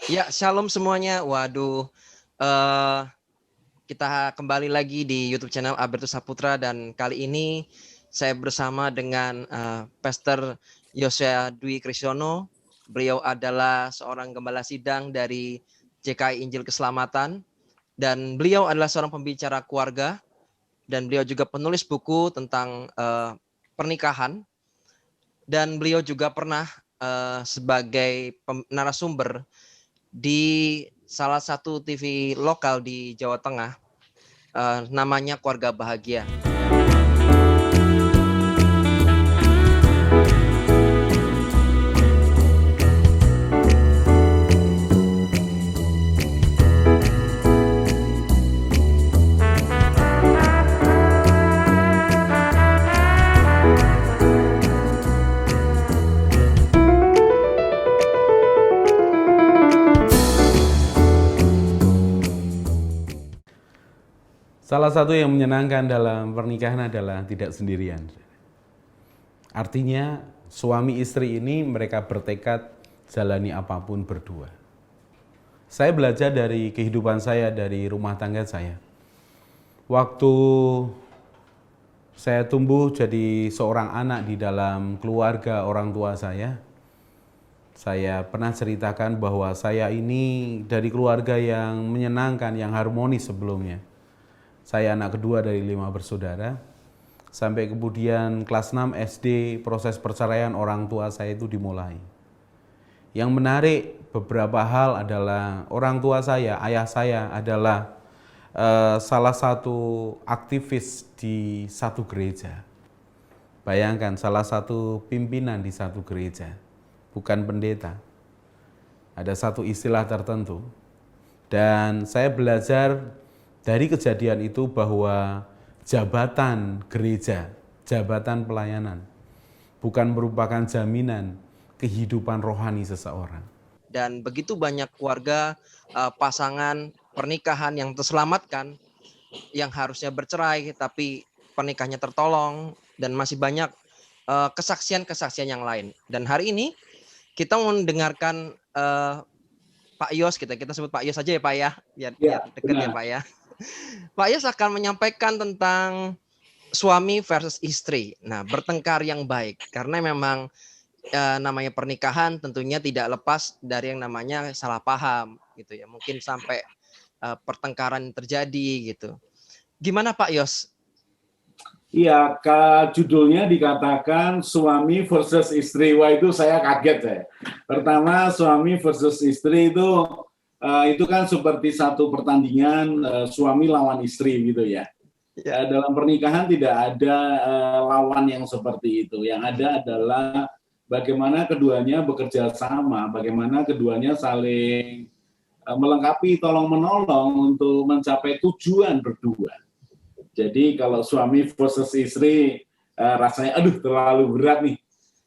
Ya, shalom semuanya. Waduh, eh, kita kembali lagi di YouTube channel Albertus Saputra dan kali ini saya bersama dengan Pastor Yosea Dwi Krisyono. Beliau adalah seorang gembala sidang dari JKI Injil Keselamatan dan beliau adalah seorang pembicara keluarga dan beliau juga penulis buku tentang pernikahan dan beliau juga pernah sebagai narasumber di salah satu TV lokal di Jawa Tengah, namanya Keluarga Bahagia. Salah satu yang menyenangkan dalam pernikahan adalah tidak sendirian. Artinya suami istri ini mereka bertekad jalani apapun berdua. Saya belajar dari kehidupan saya, dari rumah tangga saya. Waktu saya tumbuh jadi seorang anak di dalam keluarga orang tua saya pernah ceritakan bahwa saya ini dari keluarga yang menyenangkan, yang harmonis sebelumnya. Saya anak kedua dari 5 bersaudara. Sampai kemudian kelas 6 SD proses perceraian orang tua saya itu dimulai. Yang menarik beberapa hal adalah orang tua saya, ayah saya adalah salah satu aktivis di satu gereja. Bayangkan salah satu pimpinan di satu gereja, bukan pendeta. Ada satu istilah tertentu. Dan saya belajar dari kejadian itu bahwa jabatan gereja, jabatan pelayanan, bukan merupakan jaminan kehidupan rohani seseorang. Dan begitu banyak keluarga, pasangan, pernikahan yang terselamatkan, yang harusnya bercerai tapi pernikahannya tertolong, dan masih banyak kesaksian-kesaksian yang lain. Dan hari ini kita mau mendengarkan Pak Yos, kita sebut Pak Yos aja ya Pak ya, biar deket ya Pak ya. Pak Yos akan menyampaikan tentang suami versus istri. Nah, bertengkar yang baik. Karena memang namanya pernikahan tentunya tidak lepas dari yang namanya salah paham gitu ya. Mungkin sampai pertengkaran terjadi gitu. Gimana Pak Yos? Iya, judulnya dikatakan suami versus istri. Wah, itu saya kaget saya. Pertama, suami versus istri itu kan seperti satu pertandingan suami lawan istri gitu ya. Dalam pernikahan tidak ada lawan yang seperti itu. Yang ada adalah bagaimana keduanya bekerja sama, bagaimana keduanya saling melengkapi, tolong-menolong untuk mencapai tujuan berdua. Jadi kalau suami versus istri rasanya aduh terlalu berat nih.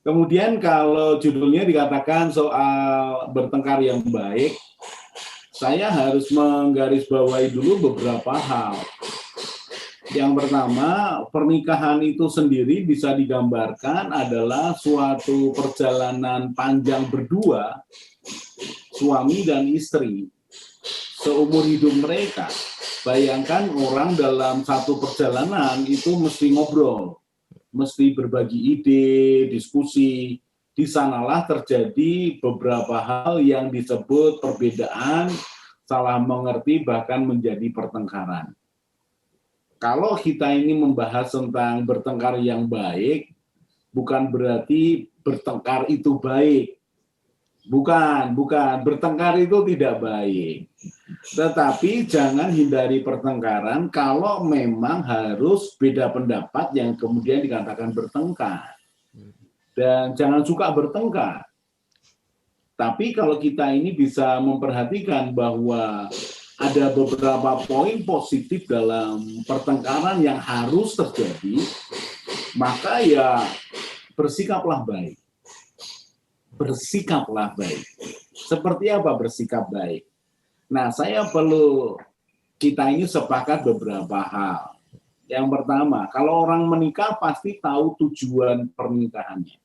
Kemudian kalau judulnya dikatakan soal bertengkar yang baik, saya harus menggarisbawahi dulu beberapa hal. Yang pertama, pernikahan itu sendiri bisa digambarkan adalah suatu perjalanan panjang berdua, suami dan istri, seumur hidup mereka. Bayangkan orang dalam satu perjalanan itu mesti ngobrol, mesti berbagi ide, diskusi. Di sanalah terjadi beberapa hal yang disebut perbedaan, salah mengerti, bahkan menjadi pertengkaran. Kalau kita ini membahas tentang bertengkar yang baik, bukan berarti bertengkar itu baik. Bukan. Bertengkar itu tidak baik. Tetapi jangan hindari pertengkaran kalau memang harus beda pendapat yang kemudian dikatakan bertengkar. Dan jangan suka bertengkar. Tapi kalau kita ini bisa memperhatikan bahwa ada beberapa poin positif dalam pertengkaran yang harus terjadi, maka ya bersikaplah baik. Bersikaplah baik. Seperti apa bersikap baik? Nah, saya perlu kita ini sepakat beberapa hal. Yang pertama, kalau orang menikah pasti tahu tujuan pernikahannya.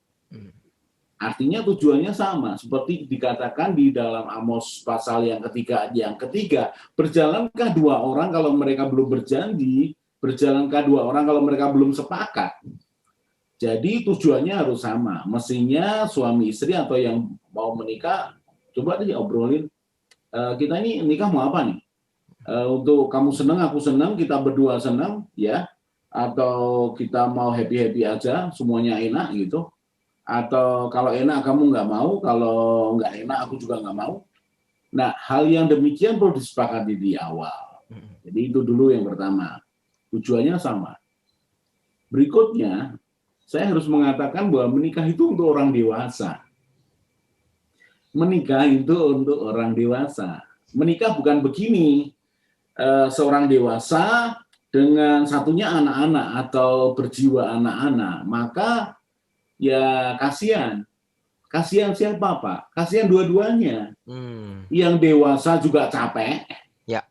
Artinya tujuannya sama, seperti dikatakan di dalam Amos pasal yang ketiga, berjalankah dua orang kalau mereka belum berjanji, berjalankah dua orang kalau mereka belum sepakat. Jadi tujuannya harus sama, mestinya suami istri atau yang mau menikah, coba deh obrolin, kita ini nikah mau apa nih? Untuk kamu senang, aku senang, kita berdua senang, ya, atau kita mau happy-happy aja, semuanya enak gitu. Atau kalau enak kamu nggak mau, kalau nggak enak aku juga nggak mau. Nah, hal yang demikian perlu disepakati di awal. Jadi itu dulu yang pertama. Tujuannya sama. Berikutnya, saya harus mengatakan bahwa menikah itu untuk orang dewasa. Menikah itu untuk orang dewasa. Menikah bukan begini, seorang dewasa dengan satunya anak-anak atau berjiwa anak-anak. Maka ya kasihan siapa Pak? Kasihan dua-duanya. Yang dewasa juga capek, ya,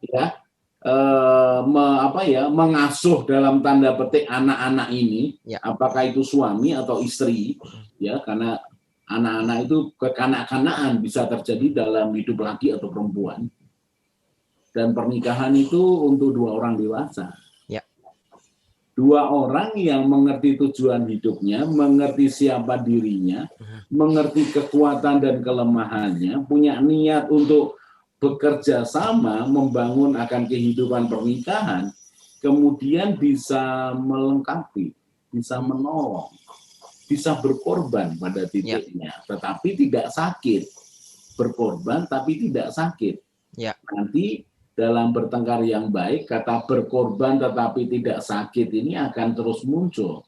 mengasuh dalam tanda petik anak-anak ini, apakah itu suami atau istri, ya, karena anak-anak itu kekanak-kanakan bisa terjadi dalam hidup laki atau perempuan. Dan pernikahan itu untuk dua orang dewasa. Dua orang yang mengerti tujuan hidupnya, mengerti siapa dirinya, mengerti kekuatan dan kelemahannya, punya niat untuk bekerja sama membangun akan kehidupan pernikahan, kemudian bisa melengkapi, bisa menolong, bisa berkorban pada titiknya, tetapi tidak sakit. Berkorban tapi tidak sakit. Nanti dalam bertengkar yang baik, kata berkorban tetapi tidak sakit ini akan terus muncul.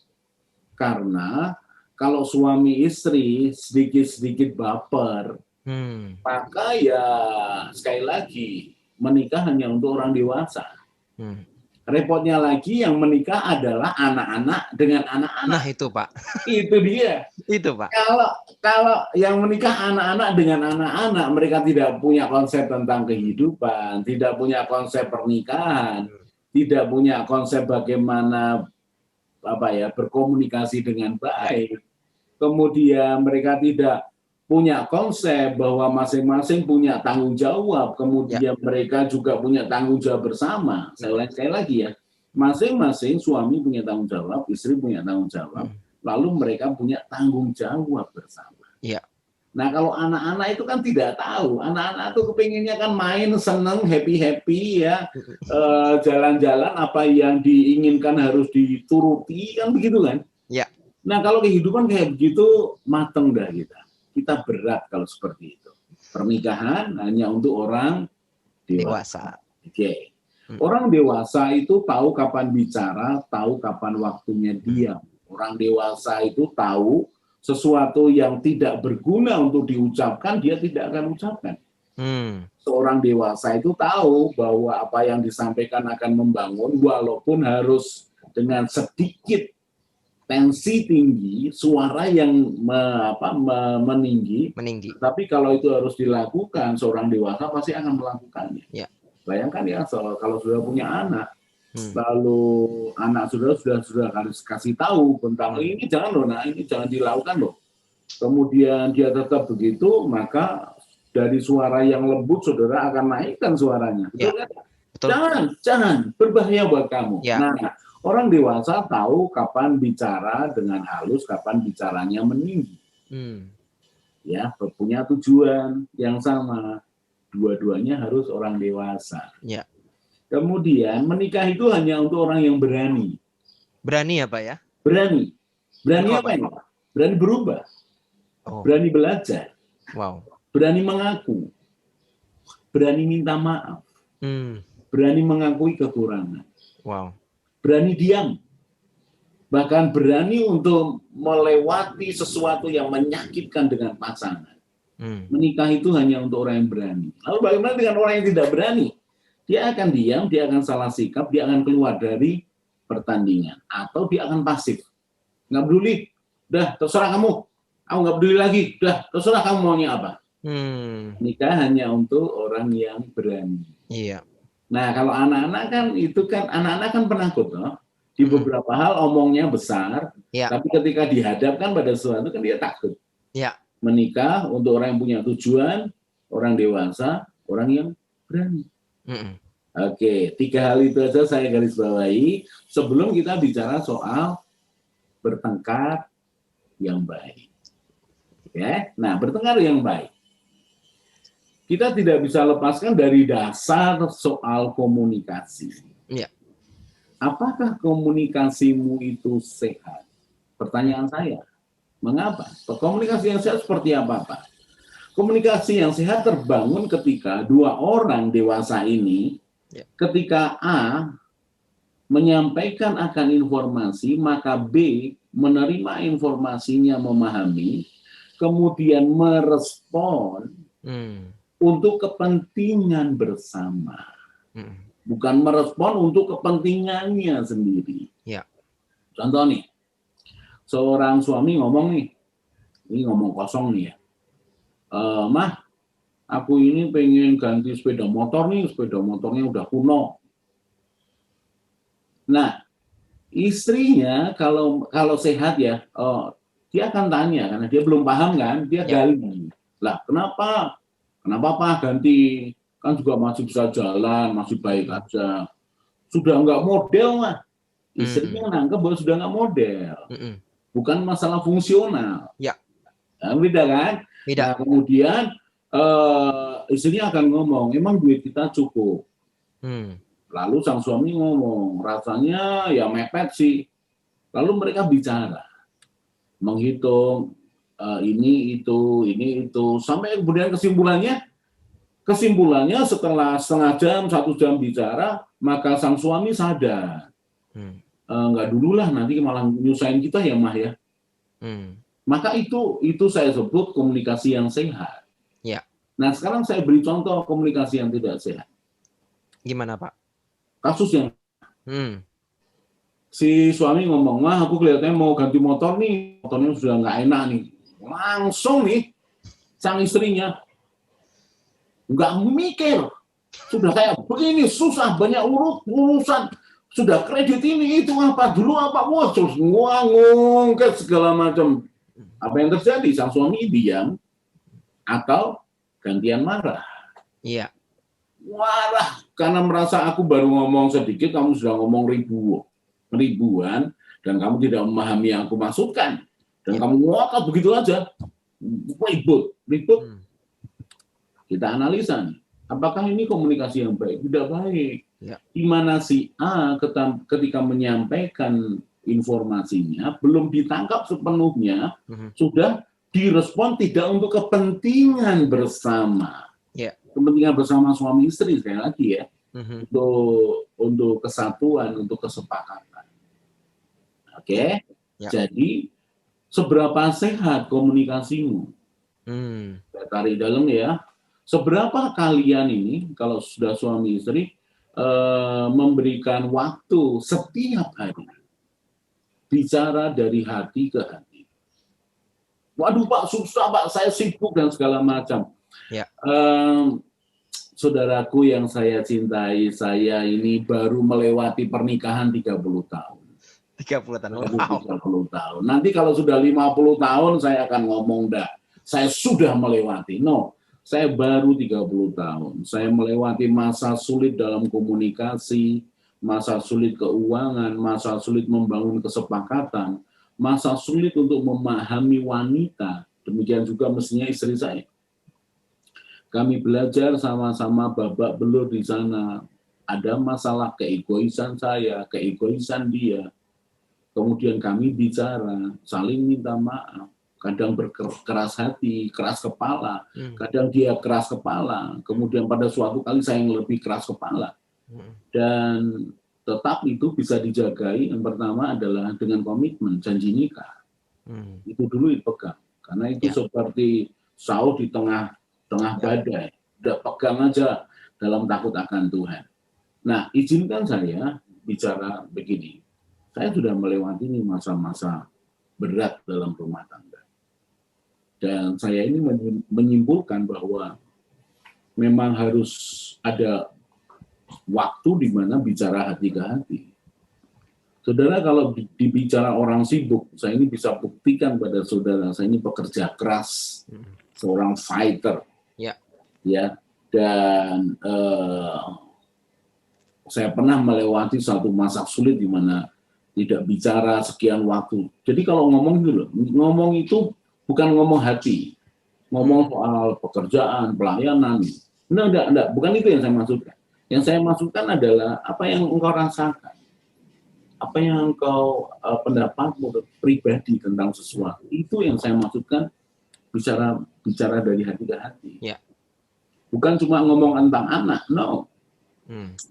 Karena kalau suami istri sedikit-sedikit baper, maka ya sekali lagi menikah hanya untuk orang dewasa. Repotnya lagi yang menikah adalah anak-anak dengan anak-anak. Nah itu Pak. Itu dia. Itu Pak. Kalau yang menikah anak-anak dengan anak-anak, mereka tidak punya konsep tentang kehidupan, tidak punya konsep pernikahan, tidak punya konsep bagaimana berkomunikasi dengan baik. Kemudian mereka tidak punya konsep bahwa masing-masing punya tanggung jawab, kemudian mereka juga punya tanggung jawab bersama. Sekali lagi ya, masing-masing suami punya tanggung jawab, istri punya tanggung jawab, lalu mereka punya tanggung jawab bersama. Nah kalau anak-anak itu kan tidak tahu, anak-anak itu kepinginnya kan main, seneng, happy ya, jalan-jalan, apa yang diinginkan harus dituruti, kan begitu kan? Nah kalau kehidupan kayak begitu, mateng dah kita berat kalau seperti itu. Pernikahan hanya untuk orang dewasa. Orang dewasa itu tahu kapan bicara, tahu kapan waktunya diam. Orang dewasa itu tahu sesuatu yang tidak berguna untuk diucapkan, dia tidak akan ucapkan. Seorang dewasa itu tahu bahwa apa yang disampaikan akan membangun, walaupun harus dengan sedikit tensi tinggi, suara yang meninggi. Tapi kalau itu harus dilakukan, seorang dewasa pasti akan melakukannya. Bayangkan ya, kalau sudah punya anak, lalu anak sudah kasih tahu tentang ini jangan loh, nah ini jangan dilakukan loh. Kemudian dia tetap begitu, maka dari suara yang lembut saudara akan naikkan suaranya. Betul. Jangan, berbahaya buat kamu. Nah, orang dewasa tahu kapan bicara dengan halus, kapan bicaranya meninggi. Ya, punya tujuan yang sama. Dua-duanya harus orang dewasa. Kemudian menikah itu hanya untuk orang yang berani. Berani ya Pak ya? Berani. Berani apa ini? Berani berubah. Berani belajar. Berani mengaku. Berani minta maaf. Berani mengakui kekurangan. Berani diam. Bahkan berani untuk melewati sesuatu yang menyakitkan dengan pasangan. Menikah itu hanya untuk orang yang berani. Lalu bagaimana dengan orang yang tidak berani? Dia akan diam, dia akan salah sikap, dia akan keluar dari pertandingan. Atau dia akan pasif. Nggak peduli. Udah, terserah kamu. Aku nggak peduli lagi. Udah, terserah kamu maunya apa. Nikah hanya untuk orang yang berani. Nah, kalau anak-anak kan itu kan anak-anak kan penakut, loh. Di beberapa hal omongnya besar, tapi ketika dihadapkan pada sesuatu kan dia takut. menikah untuk orang yang punya tujuan, orang dewasa, orang yang berani. Oke, 3 hal itu aja saya garis bawahi sebelum kita bicara soal bertengkar yang baik. Ya, nah bertengkar yang baik. Kita tidak bisa lepaskan dari dasar soal komunikasi. Iya. Apakah komunikasimu itu sehat? Pertanyaan saya. Mengapa? Komunikasi yang sehat seperti apa, Pak? Komunikasi yang sehat terbangun ketika dua orang dewasa ini, ketika A menyampaikan akan informasi, maka B menerima informasinya, memahami, kemudian merespon untuk kepentingan bersama. Bukan merespon untuk kepentingannya sendiri. Ya. Contoh nih, seorang suami ngomong nih, ini ngomong kosong nih ya, Mah, aku ini pengen ganti sepeda motor nih, sepeda motornya udah kuno. Nah, istrinya kalau sehat ya, dia akan tanya karena dia belum paham kan, dia gali. Lah, kenapa Pak ganti? Kan juga masih bisa jalan, masih baik aja. Sudah nggak model lah. Istrinya nangkep bahwa sudah nggak model. Bukan masalah fungsional. Ya. Nah, beda kan? Beda. Nah, kemudian istrinya akan ngomong, emang duit kita cukup. Lalu sang suami ngomong, rasanya ya mepet sih. Lalu mereka bicara, menghitung ini itu, sampai kemudian kesimpulannya setelah setengah jam, 1 jam bicara, maka sang suami sadar. Nggak dulu lah, nanti malah nyusahin kita ya, Mah ya. Maka itu saya sebut komunikasi yang sehat. Ya. Nah, sekarang saya beri contoh komunikasi yang tidak sehat. Gimana, Pak? Kasus yang si suami ngomong, Mah aku kelihatannya mau ganti motor nih, motornya sudah nggak enak nih. Langsung nih, sang istrinya nggak mikir, sudah kayak begini, susah, banyak urusan, sudah kredit ini, itu apa, dulu apa, wah, terus ngungkit segala macam. Apa yang terjadi? Sang suami diam atau gantian marah. Iya. Marah karena merasa aku baru ngomong sedikit, kamu sudah ngomong ribuan, dan kamu tidak memahami yang aku maksudkan, dan kamu ngotot begitu aja, ribut. Kita analisa nih, apakah ini komunikasi yang baik? Tidak baik. Ya. Di mana si A ketika menyampaikan informasinya belum ditangkap sepenuhnya, sudah direspon tidak untuk kepentingan bersama. Ya. Kepentingan bersama suami istri sekali lagi ya, untuk kesatuan, untuk kesepakatan. Oke, ya. Jadi seberapa sehat komunikasimu? Saya tarik dalam ya. Seberapa kalian ini kalau sudah suami istri memberikan waktu setiap hari bicara dari hati ke hati. Waduh Pak, susah Pak, saya sibuk dan segala macam. Ya. Saudaraku yang saya cintai, saya ini baru melewati pernikahan 30 tahun. 30 tahun. Wow. 30 tahun. Nanti kalau sudah 50 tahun saya akan ngomong dah, saya sudah melewati. No. Saya baru 30 tahun. Saya melewati masa sulit dalam komunikasi, masa sulit keuangan, masa sulit membangun kesepakatan, masa sulit untuk memahami wanita. Demikian juga mestinya istri saya. Kami belajar sama-sama babak belur di sana. Ada masalah keegoisan saya, keegoisan dia. Kemudian kami bicara, saling minta maaf. Kadang berkeras hati, keras kepala, kadang dia keras kepala, kemudian pada suatu kali saya yang lebih keras kepala. Dan tetap itu bisa dijagai, yang pertama adalah dengan komitmen, janji nikah. Itu dulu dipegang, karena itu seperti saut di tengah badai, udah pegang aja dalam takut akan Tuhan. Nah, izinkan saya bicara begini, saya sudah melewati ini masa-masa berat dalam rumah tangga. Dan saya ini menyimpulkan bahwa memang harus ada waktu di mana bicara hati ke hati. Saudara, kalau dibicara orang sibuk, saya ini bisa buktikan pada saudara, saya ini pekerja keras, seorang fighter, Ya. ya, dan saya pernah melewati satu masa sulit di mana tidak bicara sekian waktu. Jadi kalau ngomong dulu, ngomong itu bukan ngomong hati, ngomong soal pekerjaan, pelayanan. Enggak, bukan itu yang saya maksudkan. Yang saya maksudkan adalah apa yang engkau rasakan, apa yang engkau pendapatmu pribadi tentang sesuatu. Itu yang saya maksudkan bicara dari hati ke hati. Ya. Bukan cuma ngomong tentang anak, no.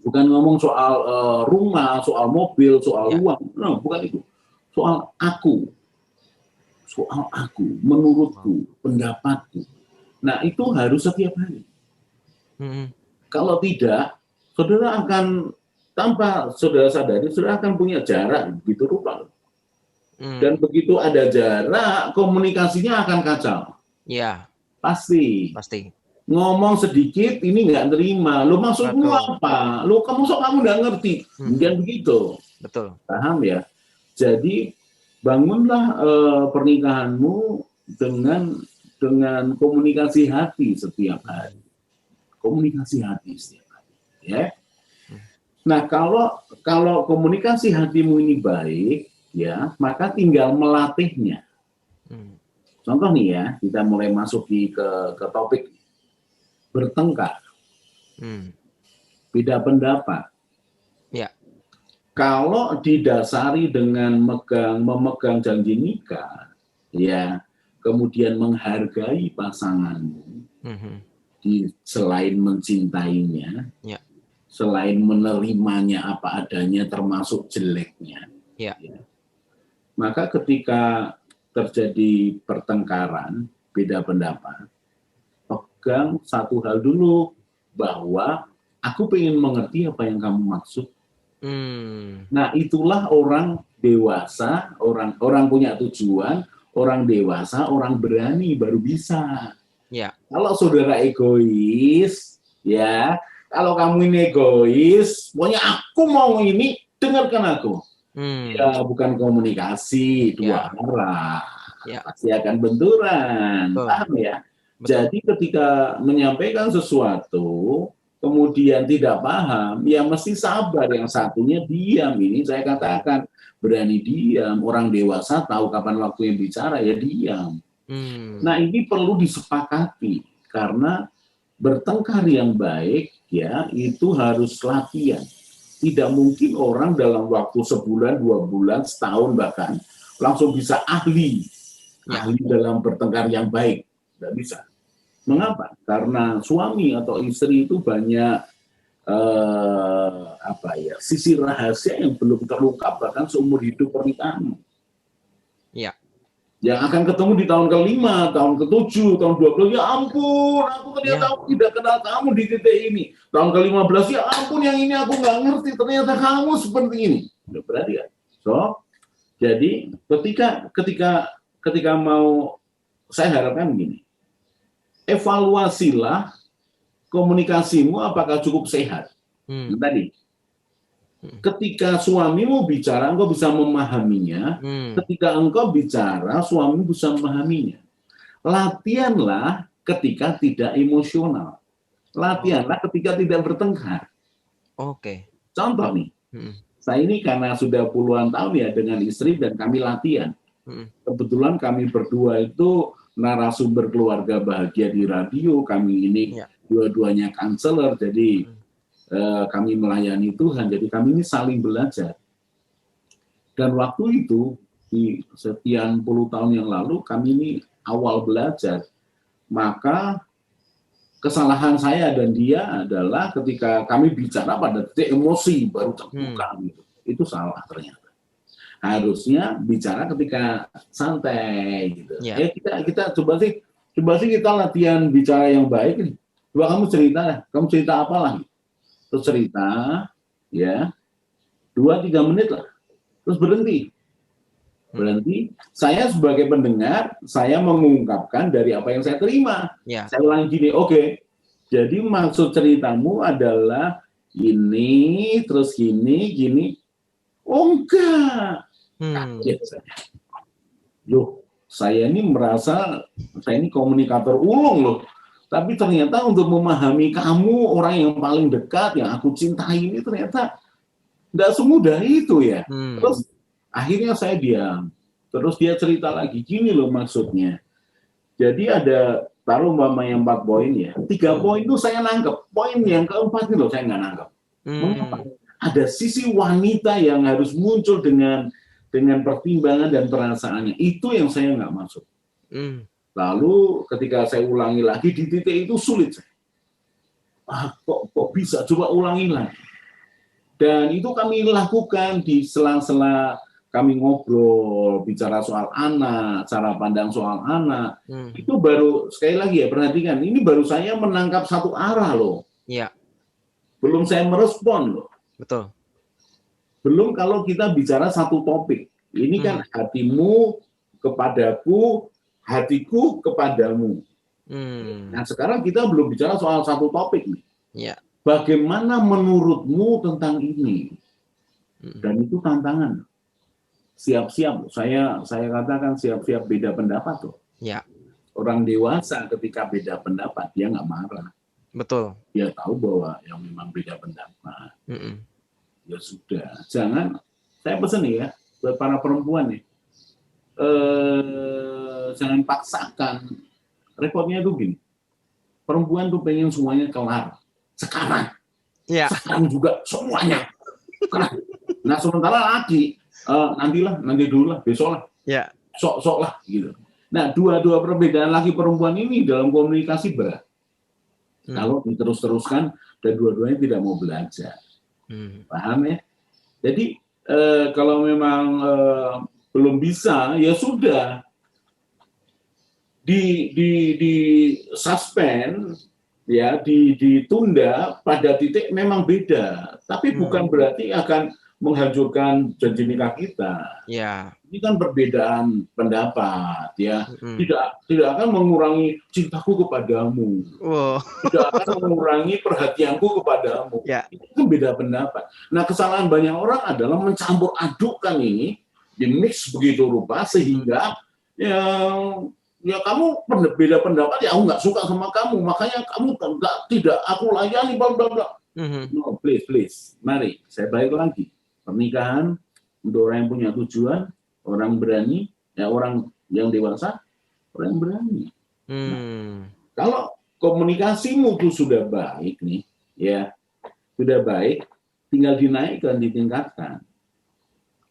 Bukan ngomong soal rumah, soal mobil, soal uang, no, bukan itu. Soal aku, menurutku, pendapatku. Nah, itu harus setiap hari. Kalau tidak, saudara akan, tanpa saudara sadari, saudara akan punya jarak begitu rupa. Dan begitu ada jarak, komunikasinya akan kacau. Ya. Pasti. Ngomong sedikit, ini nggak terima. Lo maksudmu apa? Lo kamu nggak ngerti. Mungkin begitu. Betul. Paham ya? Jadi bangunlah pernikahanmu dengan komunikasi hati setiap hari. Komunikasi hati setiap hari. Ya. Nah, kalau komunikasi hatimu ini baik, ya, maka tinggal melatihnya. Contoh nih ya, kita mulai masuk ke topik bertengkar, beda pendapat. Ya. Kalau didasari dengan memegang janji nikah, ya, kemudian menghargai pasanganmu, selain mencintainya, selain menerimanya apa adanya, termasuk jeleknya, ya, maka ketika terjadi pertengkaran, beda pendapat, pegang satu hal dulu, bahwa aku pengen mengerti apa yang kamu maksud. Nah, itulah orang dewasa, orang punya tujuan, orang dewasa, orang berani baru bisa. Ya. Kalau saudara egois, ya, kalau kamu ini egois, pokoknya aku mau ini, dengarkan aku. Ya, bukan komunikasi dua arah, pasti akan benturan, paham ya? Jadi ketika menyampaikan sesuatu, kemudian tidak paham, ya mesti sabar. Yang satunya diam. Ini saya katakan, berani diam. Orang dewasa tahu kapan waktunya bicara, ya diam. Nah, ini perlu disepakati, karena bertengkar yang baik, ya, itu harus latihan. Tidak mungkin orang dalam waktu sebulan, 2 bulan, setahun bahkan, langsung bisa ahli dalam bertengkar yang baik. Tidak bisa. Mengapa? Karena suami atau istri itu banyak sisi rahasia yang belum terungkap bahkan seumur hidup pernikahan. Ya. Yang akan ketemu di tahun ke-5, tahun ke-7, tahun 12, ya ampun, aku ternyata tidak kenal kamu di titik ini. Tahun ke-15, ya ampun, yang ini aku nggak ngerti, ternyata kamu seperti ini. Berarti ya. So, jadi ketika mau, saya harapkan begini, evaluasilah komunikasimu apakah cukup sehat. Tadi, ketika suamimu bicara, engkau bisa memahaminya. Ketika engkau bicara, suamimu bisa memahaminya. Latihanlah ketika tidak emosional. Latihanlah ketika tidak bertengkar. Oke. Contoh nih, saya ini karena sudah puluhan tahun ya dengan istri dan kami latihan. Kebetulan kami berdua itu narasumber keluarga bahagia di radio. Kami ini dua-duanya kanselor, jadi kami melayani Tuhan, jadi kami ini saling belajar. Dan waktu itu, di sekian puluh tahun yang lalu, kami ini awal belajar. Maka kesalahan saya dan dia adalah ketika kami bicara pada titik emosi, baru terbuka. Itu salah ternyata. Harusnya bicara ketika santai. Gitu. Ya kita coba sih kita latihan bicara yang baik. Coba kamu cerita apa lagi? Terus cerita, ya, 2-3 menit lah, terus berhenti. Saya sebagai pendengar, saya mengungkapkan dari apa yang saya terima. Saya ulangi gini, oke, jadi maksud ceritamu adalah ini, terus gini. Oh enggak. Hmm. Kaget saya. Loh, saya ini merasa saya ini komunikator ulung loh. Tapi ternyata untuk memahami kamu, orang yang paling dekat, yang aku cintai ini ternyata nggak semudah itu ya. Hmm. Terus akhirnya saya diam. Terus dia cerita lagi, gini loh maksudnya. Jadi ada, taruh umpamanya 4 poin ya. 3 poin itu saya nangkep. Poin yang keempat itu loh saya nggak nangkep. Mengapa? Hmm. Ada sisi wanita yang harus muncul dengan pertimbangan dan perasaannya. Itu yang saya nggak masuk. Hmm. Lalu ketika saya ulangi lagi di titik itu sulit. Kok bisa? Coba ulangi lagi. Dan itu kami lakukan di sela-sela kami ngobrol, bicara soal anak, cara pandang soal anak. Itu baru, sekali lagi ya, perhatikan, ini baru saya menangkap satu arah loh. Iya. Belum saya merespon loh. Betul. Belum kalau kita bicara satu topik. Ini kan hatimu kepadaku, hatiku kepadamu. Nah sekarang kita belum bicara soal satu topik nih. Iya. Bagaimana menurutmu tentang ini? Dan itu tantangan. Siap-siap, saya katakan siap-siap beda pendapat tuh. Ya. Orang dewasa ketika beda pendapat dia nggak marah. Betul. Dia tahu bahwa yang memang beda pendapat. Ya sudah, jangan. Saya pesan nih ya buat para perempuan nih, jangan paksakan. Repotnya itu gini, perempuan tuh pengen semuanya kelar sekarang. Ya. Sekarang juga semuanya. Nah sementara laki nanti dulu lah, besok lah, ya. sok lah gitu. Nah dua perbedaan laki perempuan ini dalam komunikasi berat. Kalau diterus-teruskan dan dua-duanya tidak mau belajar, paham ya? Jadi kalau memang belum bisa, ya sudah di suspend, ya ditunda pada titik memang beda, tapi bukan berarti akan menghancurkan janji nikah kita. Ya. Ini kan perbedaan pendapat, ya. Tidak akan mengurangi cintaku kepadamu. Tidak akan mengurangi perhatianku kepadamu. Ya. Itu kan beda pendapat. Nah, kesalahan banyak orang adalah mencampur adukkan ini, di-mix begitu rupa sehingga ya kamu beda pendapat, ya aku nggak suka sama kamu, makanya kamu tidak aku layani, bla bla bla. No, please, mari saya balik lagi. Pernikahan untuk orang yang punya tujuan, orang berani, ya orang yang dewasa, orang yang berani. Nah, kalau komunikasimu itu sudah baik nih, ya sudah baik, tinggal dinaikkan, ditingkatkan.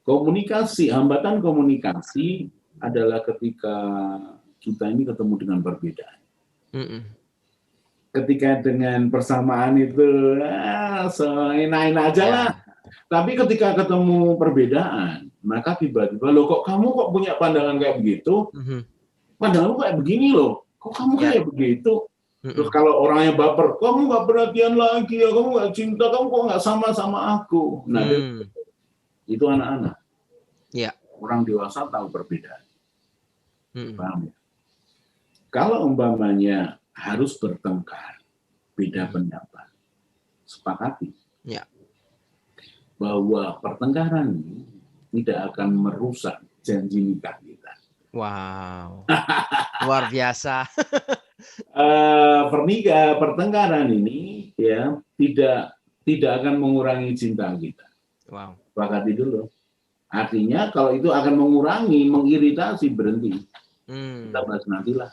Hambatan komunikasi adalah ketika kita ini ketemu dengan perbedaan. Ketika dengan persamaan itu enak-enak aja lah. Tapi ketika ketemu perbedaan, maka tiba-tiba, loh kok kamu punya pandangan kayak begitu? Pandanganmu kayak begini loh. Kok kamu kayak begitu? Terus kalau orangnya baper, kamu nggak perhatian lagi ya, kamu nggak cinta, kamu kok nggak sama aku. Nah, itu anak-anak. Ya. Orang dewasa tahu perbedaan. Paham ya? Kalau umpamanya harus bertengkar, beda pendapat, sepakati. Ya. Bahwa pertengkaran ini tidak akan merusak janji nikah kita. Wow, luar biasa. Pertengkaran ini ya tidak akan mengurangi cinta kita. Wow. Sepakati dulu. Artinya kalau itu akan mengurangi, mengiritasi, berhenti. Kita bahas nantilah.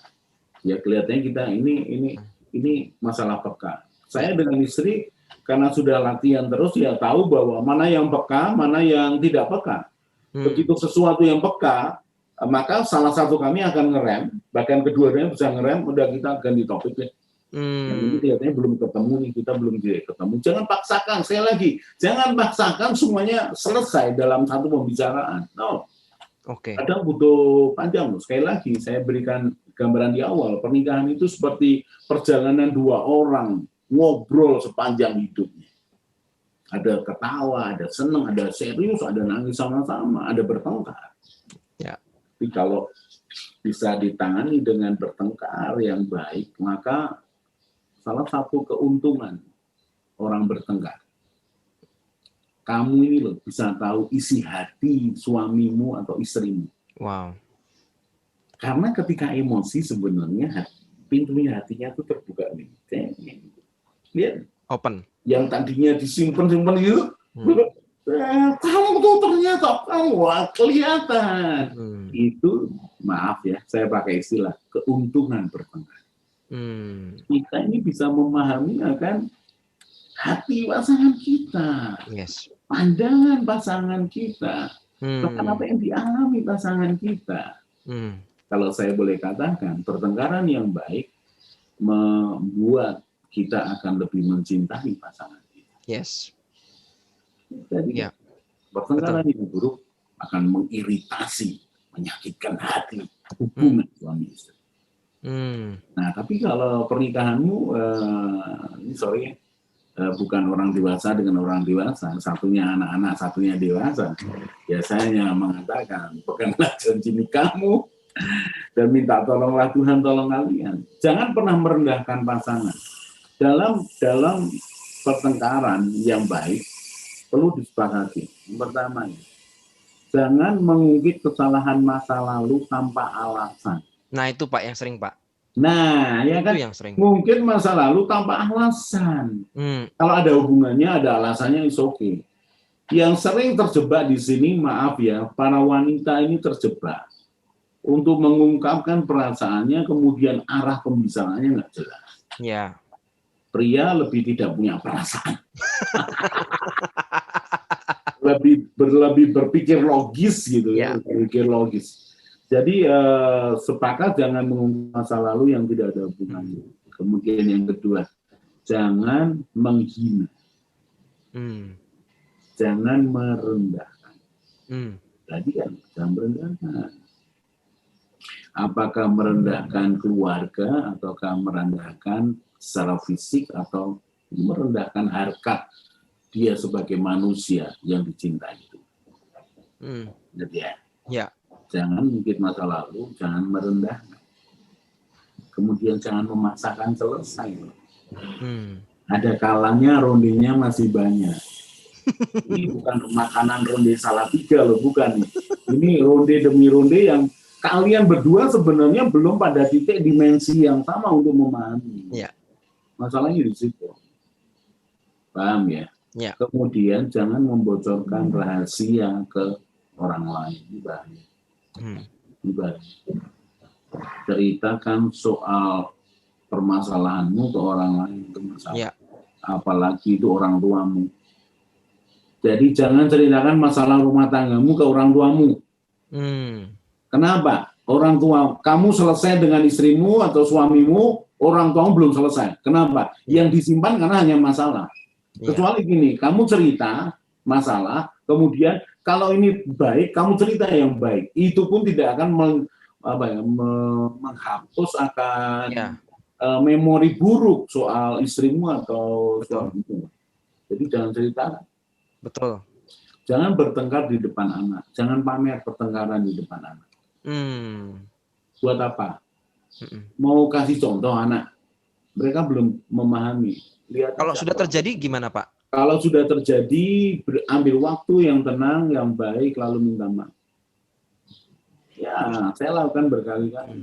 Ya kelihatannya kita ini masalah peka. Saya dengan istri karena sudah latihan terus, ya tahu bahwa mana yang peka, mana yang tidak peka. Begitu sesuatu yang peka, maka salah satu kami akan ngerem, bahkan kedua-duanya bisa ngerem, udah kita ganti topik deh. Yang ini kelihatannya belum ketemu nih, kita belum ketemu. Jangan paksakan, sekali lagi, jangan paksakan semuanya selesai dalam satu pembicaraan. No. Kadang butuh panjang. Sekali lagi, saya berikan gambaran di awal, pernikahan itu seperti perjalanan dua orang ngobrol sepanjang hidupnya. Ada ketawa, ada senang, ada serius, ada nangis sama-sama, ada bertengkar. Ya. Tapi kalau bisa ditangani dengan bertengkar yang baik, maka salah satu keuntungan orang bertengkar, kamu ini loh bisa tahu isi hati suamimu atau istrimu. Wow. Karena ketika emosi sebenarnya pintunya hatinya itu terbuka nih. Lihat, Open. yang tadinya disimpan-simpan itu, kamu tuh ternyata wah, kelihatan. Itu maaf ya, saya pakai istilah keuntungan bertengkar. Kita ini bisa memahami akan hati pasangan kita, pandangan pasangan kita, bahkan apa yang dialami pasangan kita. Kalau saya boleh katakan, pertengkaran yang baik membuat kita akan lebih mencintai pasangan kita. Jadi pertengkaran yang buruk akan mengiritasi, menyakitkan hati hubungan suami istri. Nah, tapi kalau pernikahanmu, ini sorry ya, bukan orang dewasa dengan orang dewasa, satunya anak-anak, satunya dewasa, ya saya hanya mengatakan, peganglah janji nikahmu dan minta tolonglah Tuhan tolong kalian. Jangan pernah merendahkan pasangan. Dalam pertengkaran yang baik perlu disepakati. Yang pertama, jangan mengungkit kesalahan masa lalu tanpa alasan. Nah itu Pak yang sering Pak. Nah ya kan, yang sering. Mungkin masa lalu tanpa alasan. Kalau ada hubungannya, ada alasannya, it's okay. Yang sering terjebak di sini, maaf ya, para wanita ini terjebak untuk mengungkapkan perasaannya, kemudian arah pembicaraannya nggak jelas. Ya. Pria lebih tidak punya perasaan. lebih berpikir logis gitu ya, berpikir logis. Jadi sepakat jangan mengungkap masa lalu yang tidak ada hubungannya. Kemudian yang kedua, jangan menghina. Jangan merendahkan. Tadi kan jangan merendahkan. Apakah merendahkan keluarga ataukah merendahkan secara fisik atau merendahkan harkat dia sebagai manusia yang dicintai itu. Jadi ya. Jangan mungkin masa lalu, jangan merendahkan. Kemudian jangan memaksakan selesai. Ada kalanya rondenya masih banyak. Ini bukan makanan ronde Salatiga loh, bukan. Ini ronde demi ronde yang kalian berdua sebenarnya belum pada titik dimensi yang sama untuk memahami. Masalahnya di situ. Paham ya? Kemudian jangan membocorkan rahasia ke orang lain. Ceritakan soal permasalahanmu ke orang lain itu masalah. Apalagi itu orang tuamu. Jadi jangan ceritakan masalah rumah tanggamu ke orang tuamu. Kenapa? Orang tua kamu selesai dengan istrimu atau suamimu, orang tuamu belum selesai. Kenapa? Yang disimpan karena hanya masalah. Kecuali gini, kamu cerita masalah, kemudian kalau ini baik, kamu cerita yang baik. Itu pun tidak akan menghapus akan memori buruk soal istrimu atau suamimu. Jadi jangan cerita. Betul. Jangan bertengkar di depan anak. Jangan pamer pertengkaran di depan anak. Buat apa? Mau kasih contoh anak. Mereka belum memahami. Lihat kalau sudah terjadi gimana Pak? Kalau sudah terjadi, ambil waktu yang tenang, yang baik, lalu minta maaf. Ya, saya lakukan berkali-kali.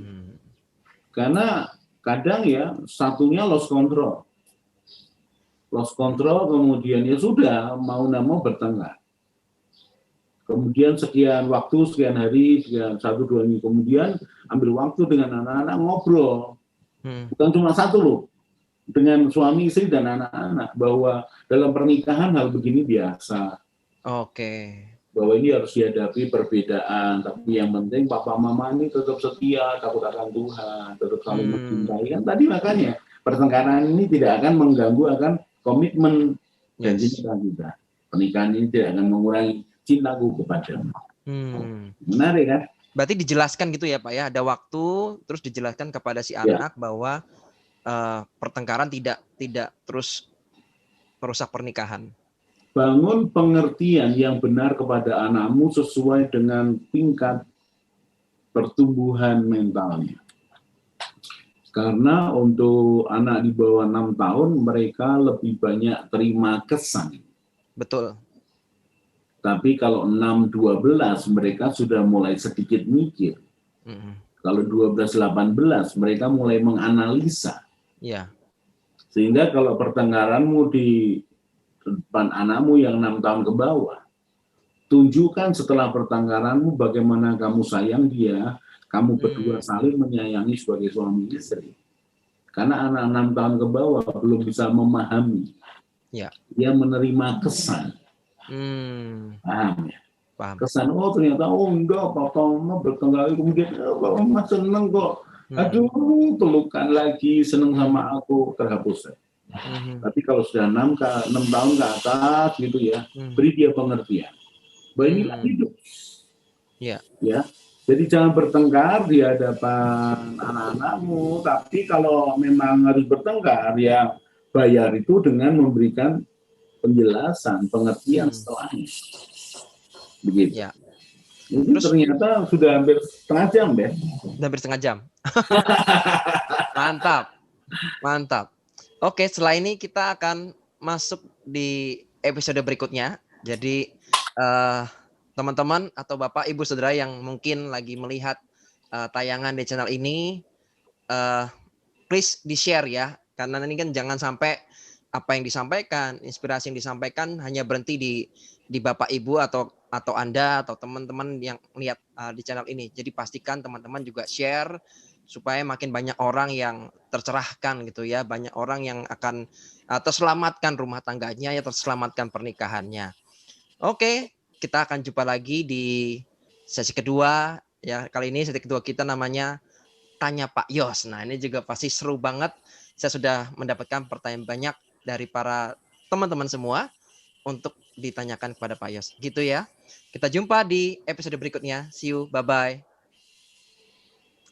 Karena kadang ya, satunya lost control. Lost control, kemudian ya sudah, mau nggak mau bertengkar. Kemudian sekian waktu, sekian hari, sekian 1-2 minggu kemudian, ambil waktu dengan anak-anak ngobrol. Bukan cuma satu loh. Dengan suami, istri, dan anak-anak. Bahwa dalam pernikahan hal begini biasa. Bahwa ini harus dihadapi perbedaan. Tapi yang penting papa mama ini tetap setia, takut akan Tuhan, tetap saling mencintai. Kan tadi makanya pertengkaran ini tidak akan mengganggu akan komitmen janji kita. Pernikahan ini tidak akan mengurangi cintaku kepadamu. Menarik kan? Berarti dijelaskan gitu ya Pak ya, ada waktu terus dijelaskan kepada si anak bahwa pertengkaran tidak terus merusak pernikahan. Bangun pengertian yang benar kepada anakmu sesuai dengan tingkat pertumbuhan mentalnya. Karena untuk anak di bawah 6 tahun mereka lebih banyak terima kesan. Betul. Tapi kalau 6-12 mereka sudah mulai sedikit mikir. Kalau 12-18 mereka mulai menganalisa. Ya. Sehingga kalau pertengkaranmu di depan anakmu yang 6 tahun ke bawah, tunjukkan setelah pertengkaranmu bagaimana kamu sayang dia, kamu berdua saling menyayangi sebagai suami istri. Karena anak 6 tahun ke bawah belum bisa memahami. Ya. Dia menerima kesan. Paham ya? Paham. Kesan, oh ternyata, oh enggak, papa mama bertengkar, kemudian, papa mama seneng kok. Aduh, pelukan lagi, seneng sama aku, terhapus. Tapi kalau sudah 6 tahun ke atas gitu ya, beri dia pengertian. Bahwa inilah hidup. Ya. Ya. Jadi jangan bertengkar di hadapan anak-anakmu, tapi kalau memang harus bertengkar, ya bayar itu dengan memberikan penjelasan, pengertian setelahnya. Begitu. Ya. Itu Terus, ternyata sudah hampir setengah jam deh. Hampir setengah jam. Mantap. Mantap. Oke, setelah ini kita akan masuk di episode berikutnya. Jadi teman-teman atau Bapak Ibu Saudara yang mungkin lagi melihat tayangan di channel ini, please di-share ya. Karena ini kan jangan sampai apa yang disampaikan, inspirasi yang disampaikan hanya berhenti di Bapak Ibu atau Anda atau teman-teman yang lihat di channel ini. Jadi pastikan teman-teman juga share supaya makin banyak orang yang tercerahkan gitu ya, banyak orang yang akan terselamatkan rumah tangganya, ya terselamatkan pernikahannya. Oke, kita akan jumpa lagi di sesi kedua ya. Kali ini sesi kedua kita namanya Tanya Pak Yos. Nah, ini juga pasti seru banget. Saya sudah mendapatkan pertanyaan banyak dari para teman-teman semua untuk ditanyakan kepada Pak Yos. Gitu ya. Kita jumpa di episode berikutnya. See you, bye-bye.